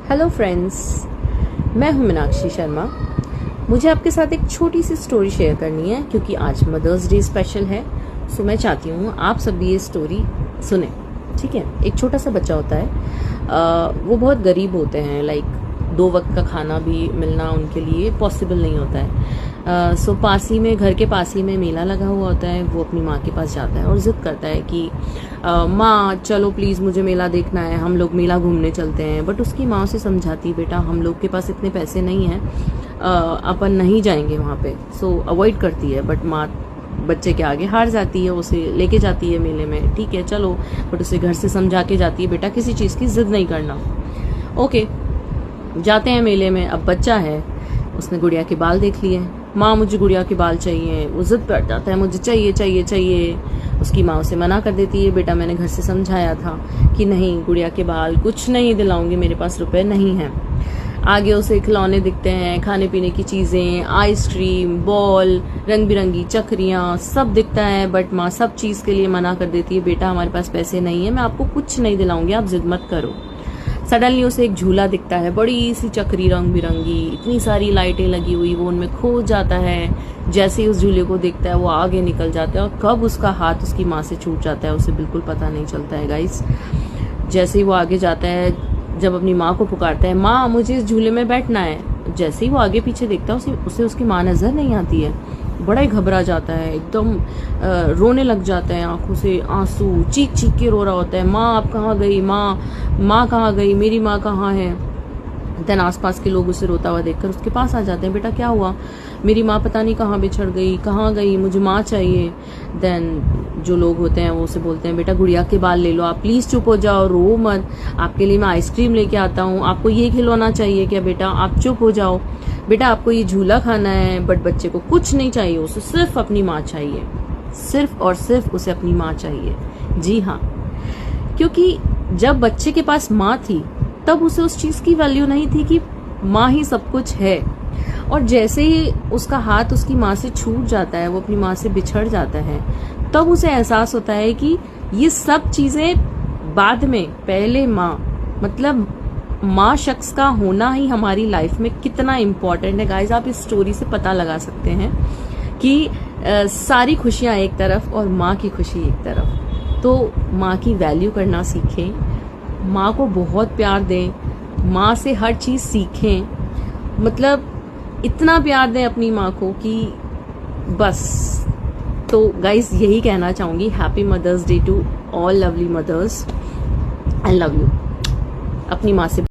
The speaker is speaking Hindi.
हेलो फ्रेंड्स, मैं हूं मीनाक्षी शर्मा। मुझे आपके साथ एक छोटी सी स्टोरी शेयर करनी है क्योंकि आज मदर्स डे स्पेशल है। सो मैं चाहती हूँ आप सब ये स्टोरी सुने। ठीक है। एक छोटा सा बच्चा होता है, वो बहुत गरीब होते हैं। लाइक 2 वक्त का खाना भी मिलना उनके लिए पॉसिबल नहीं होता है। सो पास ही में, घर के पास ही में मेला लगा हुआ होता है। वो अपनी माँ के पास जाता है और जिद करता है कि माँ चलो प्लीज़, मुझे मेला देखना है, हम लोग मेला घूमने चलते हैं। बट उसकी माँ उसे समझाती, बेटा हम लोग के पास इतने पैसे नहीं हैं, अपन नहीं जाएंगे वहाँ पे। सो अवॉइड करती है, बट माँ बच्चे के आगे हार जाती है, उसे लेके जाती है मेले में। ठीक है चलो, बट उसे घर से समझा के जाती है, बेटा किसी चीज़ की जिद नहीं करना। ओके, जाते हैं मेले में। अब बच्चा है, उसने गुड़िया के बाल देख लिए। माँ मुझे गुड़िया के बाल चाहिए। वो जिद पर जाता है, मुझे चाहिए चाहिए चाहिए। उसकी माँ उसे मना कर देती है, बेटा मैंने घर से समझाया था कि नहीं, गुड़िया के बाल कुछ नहीं दिलाऊंगी, मेरे पास रुपए नहीं हैं। आगे उसे खिलौने दिखते हैं, खाने पीने की चीज़ें, आइसक्रीम, बॉल, रंग बिरंगी चक्रियाँ, सब दिखता है। बट माँ सब चीज़ के लिए मना कर देती है, बेटा हमारे पास पैसे नहीं है, मैं आपको कुछ नहीं दिलाऊंगी, आप जिद मत करो। सडनली उसे एक झूला दिखता है, बड़ी सी चक्री, रंग बिरंगी, इतनी सारी लाइटें लगी हुई। वो उनमें खो जाता है। जैसे ही उस झूले को देखता है वो आगे निकल जाता है और कब उसका हाथ उसकी माँ से छूट जाता है उसे बिल्कुल पता नहीं चलता है गाइस। जैसे ही वो आगे जाता है, जब अपनी माँ को पुकारता है, माँ मुझे इस झूले में बैठना है, जैसे ही वो आगे पीछे देखता है उसे उसकी माँ नजर नहीं आती है। बड़ा ही घबरा जाता है, एकदम रोने लग जाता है, आंखों से आंसू, चीख चीख के रो रहा होता है, माँ आप कहाँ गई, माँ कहाँ गई, मेरी माँ कहाँ है। देन आसपास के लोग उसे रोता हुआ देखकर उसके पास आ जाते हैं, बेटा क्या हुआ, मेरी माँ पता नहीं कहाँ बिछड़ गई, कहाँ गई, मुझे माँ चाहिए। देन जो लोग होते हैं वो उसे बोलते हैं, बेटा गुड़िया के बाल ले लो, आप प्लीज चुप हो जाओ, रो मत, आपके लिए मैं आइसक्रीम लेके आता हूँ, आपको ये खिलौना चाहिए क्या बेटा, आप चुप हो जाओ, बेटा आपको ये झूला खाना है। बट बच्चे को कुछ नहीं चाहिए, उसे सिर्फ अपनी माँ चाहिए, सिर्फ और सिर्फ उसे अपनी माँ चाहिए। जी हाँ, क्योंकि जब बच्चे के पास माँ थी तब उसे उस चीज की वैल्यू नहीं थी कि माँ ही सब कुछ है। और जैसे ही उसका हाथ उसकी माँ से छूट जाता है, वो अपनी माँ से बिछड़ जाता है, तब उसे एहसास होता है कि ये सब चीजें बाद में, पहले माँ, मतलब माँ शख्स का होना ही हमारी लाइफ में कितना इम्पोर्टेंट है। गाइज आप इस स्टोरी से पता लगा सकते हैं कि सारी खुशियां एक तरफ और माँ की खुशी एक तरफ। तो माँ की वैल्यू करना सीखें, माँ को बहुत प्यार दें, माँ से हर चीज़ सीखें, मतलब इतना प्यार दें अपनी माँ को कि बस। तो गाइज यही कहना चाहूँगी, happy mother's day to all lovely mothers. I love you. अपनी माँ से